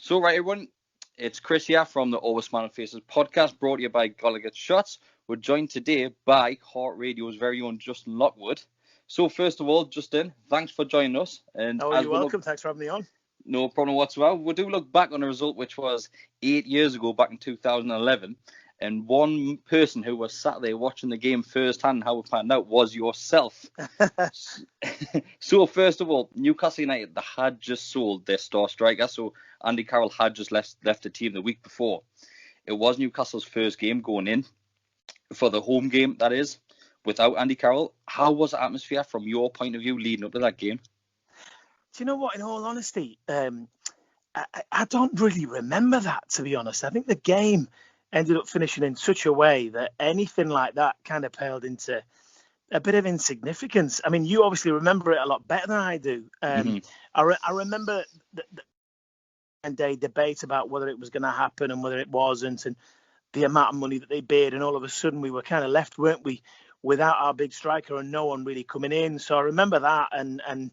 So, right, everyone, it's Kris here from the Always Smiling Faces podcast, brought to you by Gallagher Shots. We're joined today by Heart Radio's very own Justin Lockwood. So, first of all, Justin, thanks for joining us. And you're welcome. Thanks for having me on. No problem whatsoever. We do look back on a result which was 8 years ago, back in 2011. And one person who was sat there watching the game firsthand, how we found out, was yourself. So, first of all, Newcastle United, they had just sold their star striker. So, Andy Carroll had just left the team the week before. It was Newcastle's first game going in, for the home game, that is, without Andy Carroll. How was the atmosphere from your point of view leading up to that game? Do you know what, in all honesty, I don't really remember that, to be honest. I think the game ended up finishing in such a way that anything like that kind of paled into a bit of insignificance. I mean, you obviously remember it a lot better than I do. I remember the day debate about whether it was going to happen and whether it wasn't, and the amount of money that they bid, and all of a sudden we were kind of left, weren't we, without our big striker and no one really coming in. So I remember that, and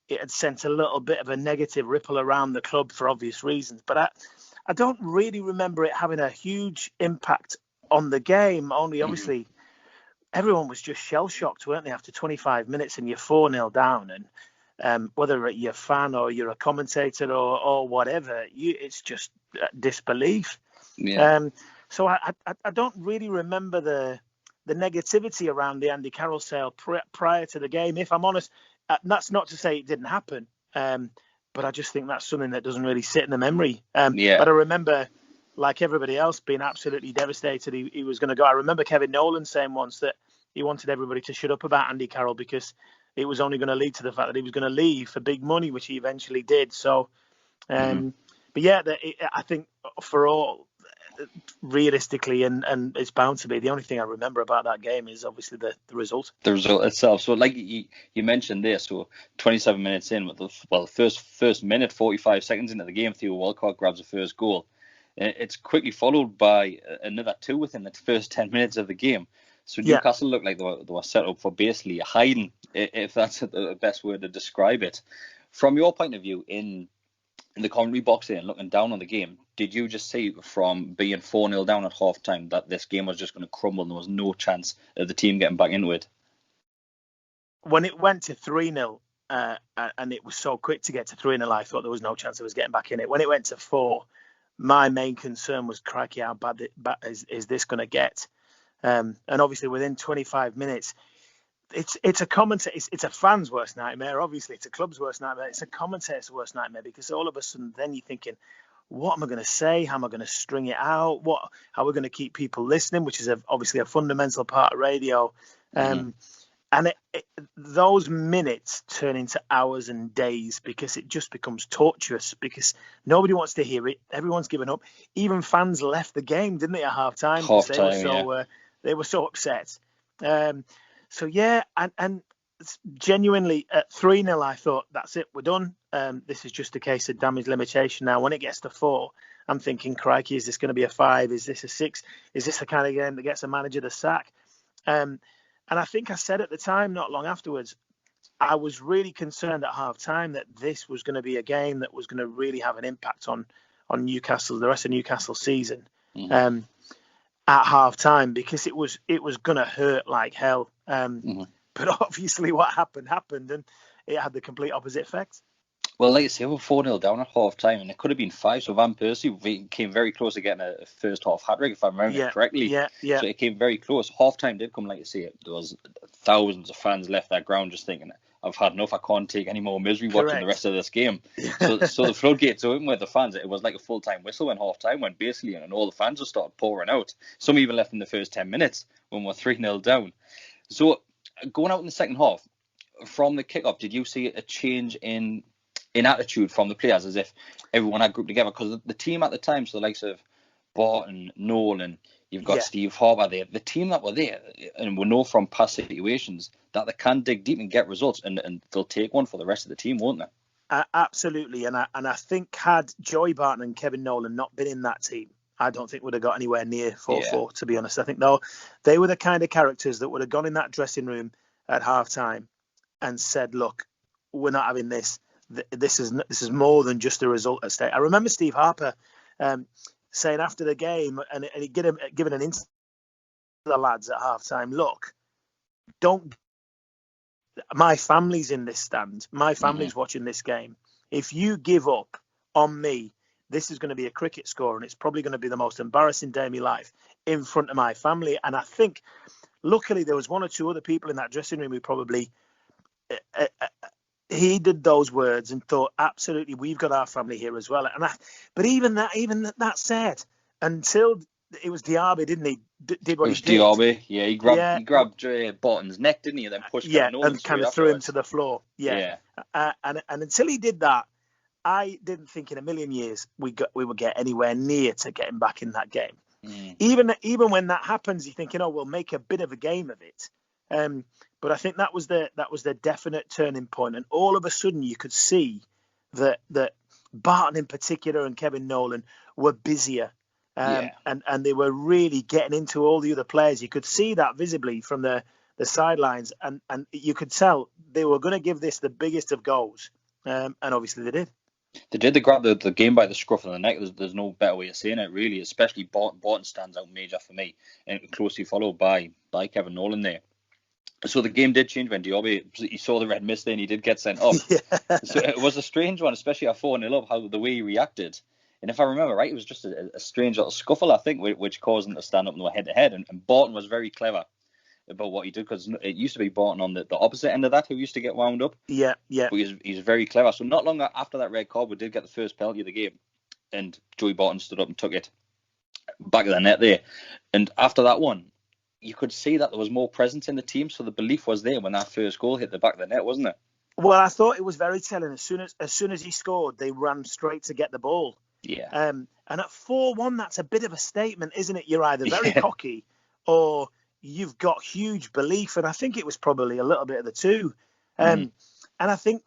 it had sent a little bit of a negative ripple around the club for obvious reasons. But I don't really remember it having a huge impact on the game. Only obviously everyone was just shell-shocked, weren't they, after 25 minutes and you're 4-0 down. And whether you're a fan or you're a commentator or whatever, it's just disbelief. Yeah. So I don't really remember the negativity around the Andy Carroll sale prior to the game. If I'm honest, that's not to say it didn't happen. But I just think that's something that doesn't really sit in the memory. But I remember, like everybody else, being absolutely devastated he was going to go. I remember Kevin Nolan saying once that he wanted everybody to shut up about Andy Carroll because it was only going to lead to the fact that he was going to leave for big money, which he eventually did. So, but yeah, I think for all, realistically, and it's bound to be, the only thing I remember about that game is obviously the result. The result itself. So, like you mentioned there, so 27 minutes in, with the first minute, 45 seconds into the game, Theo Walcott grabs the first goal. It's quickly followed by another two within the first 10 minutes of the game. So Newcastle looked like they were set up for basically a hiding, if that's the best word to describe it. From your point of view, in the commentary box there and looking down on the game, did you just see from being 4-0 down at half time that this game was just going to crumble and there was no chance of the team getting back into it? When it went to 3-0 and it was so quick to get to 3-0, I thought there was no chance of us getting back in it. When it went to 4, my main concern was, crikey, how bad is this going to get? And obviously within 25 minutes, it's a commentator, it's a fan's worst nightmare. Obviously, it's a club's worst nightmare. It's a commentator's worst nightmare, because all of a sudden then you're thinking, what am I going to say? How am I going to string it out? How are we going to keep people listening, which is obviously a fundamental part of radio. And those minutes turn into hours and days, because it just becomes torturous, because nobody wants to hear it. Everyone's given up. Even fans left the game, didn't they, at half time? They were so upset. So yeah, and genuinely at 3-0, I thought, that's it, we're done. This is just a case of damage limitation now. When it gets to 4, I'm thinking, crikey, is this going to be a 5? Is this a 6? Is this the kind of game that gets a manager the sack? And I think I said at the time, not long afterwards, I was really concerned at half time that this was going to be a game that was going to really have an impact on Newcastle, the rest of Newcastle's season. At half time, because it was going to hurt like hell. But obviously what happened, and it had the complete opposite effect. Well, like I say, we're 4-0 down at half time, and it could have been 5. So Van Persie came very close to getting a first half hat-trick, if I remember correctly. Yeah. So it came very close. Half time did come, like you say, there was thousands of fans left that ground just thinking, I've had enough, I can't take any more misery watching the rest of this game. So the floodgates opened with the fans. It was like a full-time whistle when half-time went, basically, and all the fans just started pouring out. Some even left in the first 10 minutes when we're 3-0 down. So going out in the second half, from the kick-off, did you see a change in attitude from the players, as if everyone had grouped together? Because the team at the time, so the likes of Barton, Nolan, you've got Steve Harper there, the team that were there, and we know from past situations that they can dig deep and get results, and they'll take one for the rest of the team, won't they? Absolutely, and I think had Joey Barton and Kevin Nolan not been in that team, I don't think would have got anywhere near 4-4, to be honest. I think they were the kind of characters that would have gone in that dressing room at half time and said, look, we're not having this. this is more than just a result at stake. I remember Steve Harper saying after the game, and he given an interview to the lads at halftime, look, my family's in this stand. My family's watching this game. If you give up on me, this is going to be a cricket score, and it's probably going to be the most embarrassing day of my life in front of my family. And I think, luckily, there was one or two other people in that dressing room who probably heeded those words and thought, absolutely, we've got our family here as well. But even that said, until it was Diaby, didn't he? Did what he did. Diaby, yeah. He grabbed Barton's neck, didn't he? And then pushed Kevin Nolan and kind of threw him to the floor. And until he did that, I didn't think in a million years we would get anywhere near to getting back in that game. Even when that happens, you're thinking, oh, we'll make a bit of a game of it. But I think that was the definite turning point, and all of a sudden you could see that Barton in particular and Kevin Nolan were busier. And they were really getting into all the other players. You could see that visibly from the sidelines, and you could tell they were going to give this the biggest of goals, and obviously they did. They did. They grabbed the game by the scruff of the neck. There's no better way of saying it, really. Especially Barton stands out major for me, and closely followed by Kevin Nolan there. So the game did change when Diaby, he saw the red mist there and he did get sent off. So it was a strange one, especially at 4-0 up, how the way he reacted. And if I remember right, it was just a strange little scuffle, I think, which caused him to stand up and go head-to-head. And Barton was very clever about what he did, because it used to be Barton on the opposite end of that who used to get wound up. Yeah. But he's very clever. So not long after that red card, we did get the first penalty of the game. And Joey Barton stood up and took it back of the net there. And after that one, you could see that there was more presence in the team. So the belief was there when that first goal hit the back of the net, wasn't it? Well, I thought it was very telling. As soon as he scored, they ran straight to get the ball. Yeah. And at 4-1, that's a bit of a statement, isn't it? You're either very cocky or you've got huge belief. And I think it was probably a little bit of the two. And I think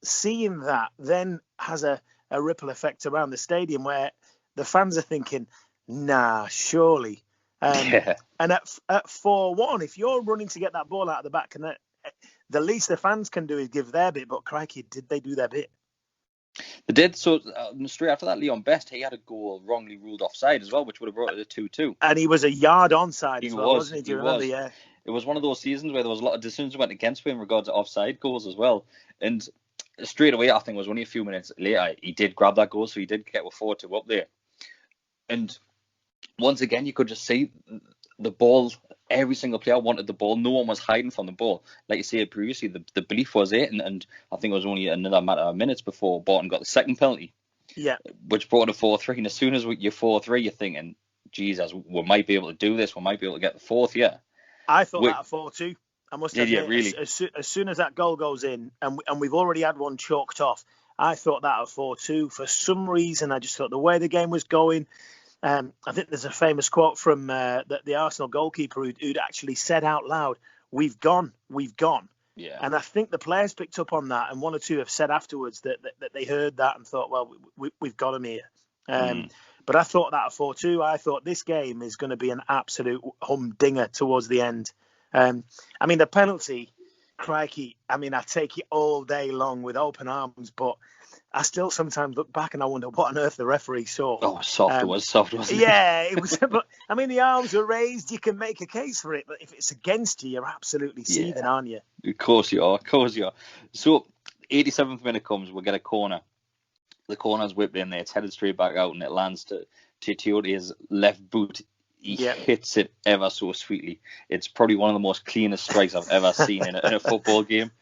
seeing that then has a ripple effect around the stadium where the fans are thinking, nah, surely. And at 4-1, if you're running to get that ball out of the back, and the least the fans can do is give their bit. But crikey, did they do their bit? They did. So straight after that, Leon Best, he had a goal wrongly ruled offside as well, which would have brought it to 2-2. And he was a yard onside as well, wasn't he? Do you remember? Yeah. It was one of those seasons where there was a lot of decisions that went against him in regards to offside goals as well. And straight away, I think it was only a few minutes later, he did grab that goal, so he did get with 4-2 up there. And once again, you could just see the ball. Every single player wanted the ball. No one was hiding from the ball. Like you said previously, the belief was it, and I think it was only another matter of minutes before Barton got the second penalty. Yeah. Which brought a 4-3. And as soon as you're 4-3, you're thinking, Jesus, we might be able to do this. We might be able to get the fourth, yeah. I thought that at 4-2. I must admit, yeah, really? As soon as that goal goes in, and we've already had one chalked off, I thought that at 4-2. For some reason, I just thought the way the game was going. I think there's a famous quote from the Arsenal goalkeeper who'd actually said out loud, "We've gone." Yeah. And I think the players picked up on that, and one or two have said afterwards that they heard that and thought, well, we've got him here. But I thought that at 4-2, I thought this game is going to be an absolute humdinger towards the end. I mean, the penalty, crikey, I mean, I take it all day long with open arms, but I still sometimes look back and I wonder what on earth the referee saw. Oh, soft, wasn't it? Yeah, it was. But I mean, the arms were raised. You can make a case for it, but if it's against you, you're absolutely seething, aren't you? Of course you are. So, 87th minute comes, we'll get a corner. The corner's whipped in there. It's headed straight back out, and it lands to Tiote's left boot. He hits it ever so sweetly. It's probably one of the most cleanest strikes I've ever seen in a football game.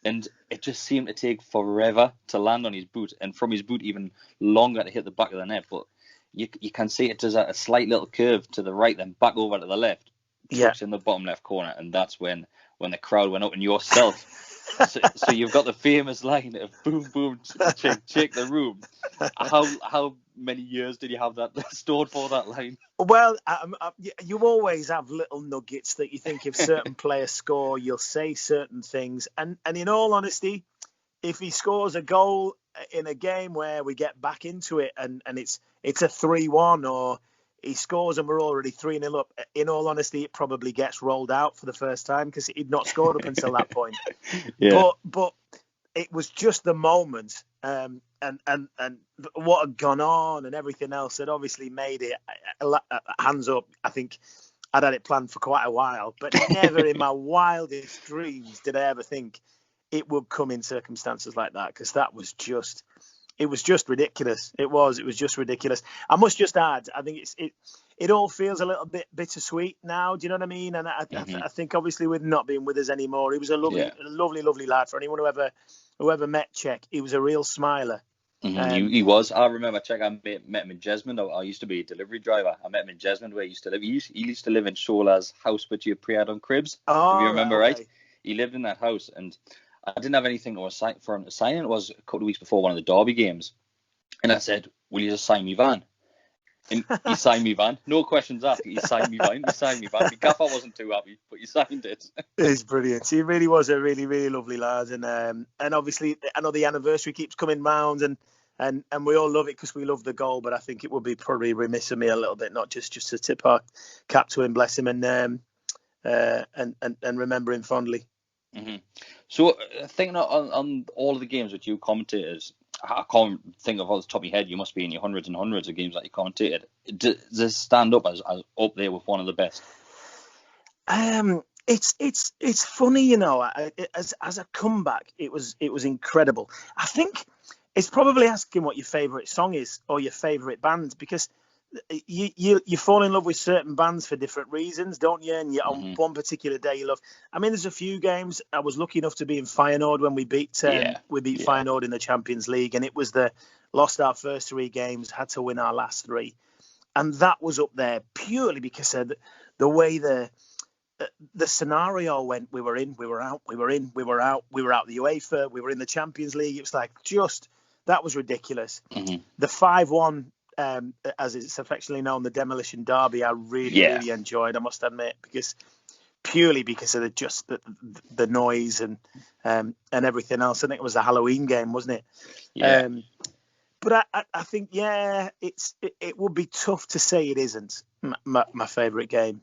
And it just seemed to take forever to land on his boot, and from his boot even longer to hit the back of the net. But you can see it does a slight little curve to the right, then back over to the left. Tucks in the bottom left corner, and that's when the crowd went up and yourself. So you've got the famous line of boom, boom, shake the room. How many years did you have that stored for, that line? Well, you always have little nuggets that you think if certain players score, you'll say certain things. And in all honesty, if he scores a goal in a game where we get back into it and it's a 3-1, or he scores and we're already 3-0 up, in all honesty, it probably gets rolled out for the first time because he'd not scored up until that point. Yeah. But it was just the moment, and what had gone on and everything else had obviously made it. Hands up, I think I'd had it planned for quite a while, but never in my wildest dreams did I ever think it would come in circumstances like that, because that was just, it was just ridiculous. It was just ridiculous. I must just add, I think it all feels a little bit bittersweet now. Do you know what I mean? And I think obviously with not being with us anymore, he was a lovely lad. For anyone who ever met Czech, he was a real smiler. He was. I remember Czech. I met him in Jesmond. I used to be a delivery driver. I met him in Jesmond, where he used to live. He used to live in Shola's house, which you pre-had on Cribs. Oh, if you remember right. He lived in that house, and I didn't have anything for him to sign. It was a couple of weeks before one of the Derby games, and I said, "Will you just sign me van?" And he signed me van. No questions asked. He signed me van. The gaffer wasn't too happy, but he signed it. It's brilliant. He really was a really, really lovely lad. And obviously, I know the anniversary keeps coming round, and we all love it because we love the goal. But I think it would be probably remiss of me a little bit not just to tip our cap to him, bless him, and remember him fondly. Mm-hmm. So, thinking on all of the games with you commentators, I can't think of off the top of your head. You must be in your hundreds and hundreds of games that you commentated. Does this stand up as up there with one of the best? It's funny, you know. As a comeback, it was incredible. I think it's probably asking what your favourite song is or your favourite band, because you fall in love with certain bands for different reasons, don't you? And on one particular day you love. I mean, there's a few games. I was lucky enough to be in Feyenoord when we beat Feyenoord in the Champions League, and it was lost our first 3 games, had to win our last 3, and that was up there purely because of the way the scenario went. We were in, we were out, we were in, we were out, we were out the UEFA, we were in the Champions League. It was like that was ridiculous. The 5-1. As it's affectionately known, the Demolition Derby, I really enjoyed, I must admit, purely because of the noise and everything else. I think it was a Halloween game, wasn't it? But I think it would be tough to say it isn't my favourite game,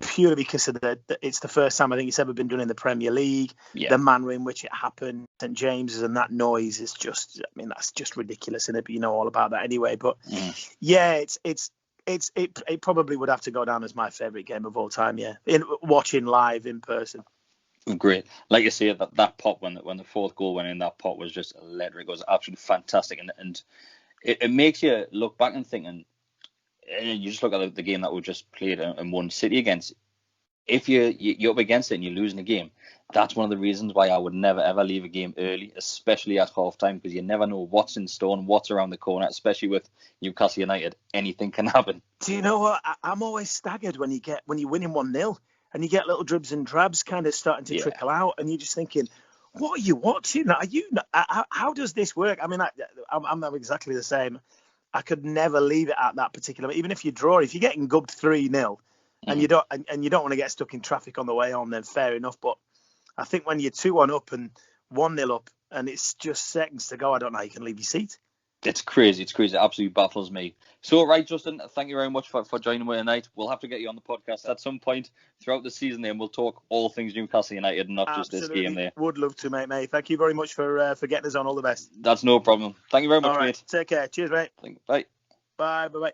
purely because of it's the first time I think it's ever been done in the Premier League. The manner in which it happened, St James's, and that noise is just, I mean, that's just ridiculous, isn't it? But you know all about that anyway. But it probably would have to go down as my favourite game of all time. Watching live in person. Great, like you say, that pop when the fourth goal went in, that pop was just electric. It was absolutely fantastic, and it makes you look back and think, and you just look at the game that we just played and won City against. If you're up against it and you're losing a game, that's one of the reasons why I would never ever leave a game early, especially at half time, because you never know what's in store and what's around the corner. Especially with Newcastle United, anything can happen. Do you know what? I'm always staggered when you're winning 1-0 and you get little dribs and drabs kind of starting to trickle out, and you're just thinking, what are you watching? How does this work? I mean, I'm exactly the same. I could never leave it at that particular. Even if you draw, if you're getting gubbed 3-0 and you don't want to get stuck in traffic on the way home, then fair enough. But I think when you're 2-1 up and 1-0 up and it's just seconds to go, I don't know how you can leave your seat. It's crazy. It absolutely baffles me. So, right, Justin, thank you very much for joining me tonight. We'll have to get you on the podcast at some point throughout the season, and we'll talk all things Newcastle United, not just this game there. Would love to, mate. Thank you very much for getting us on. All the best. That's no problem. Thank you very much, mate. Take care. Cheers, mate. Bye. Bye.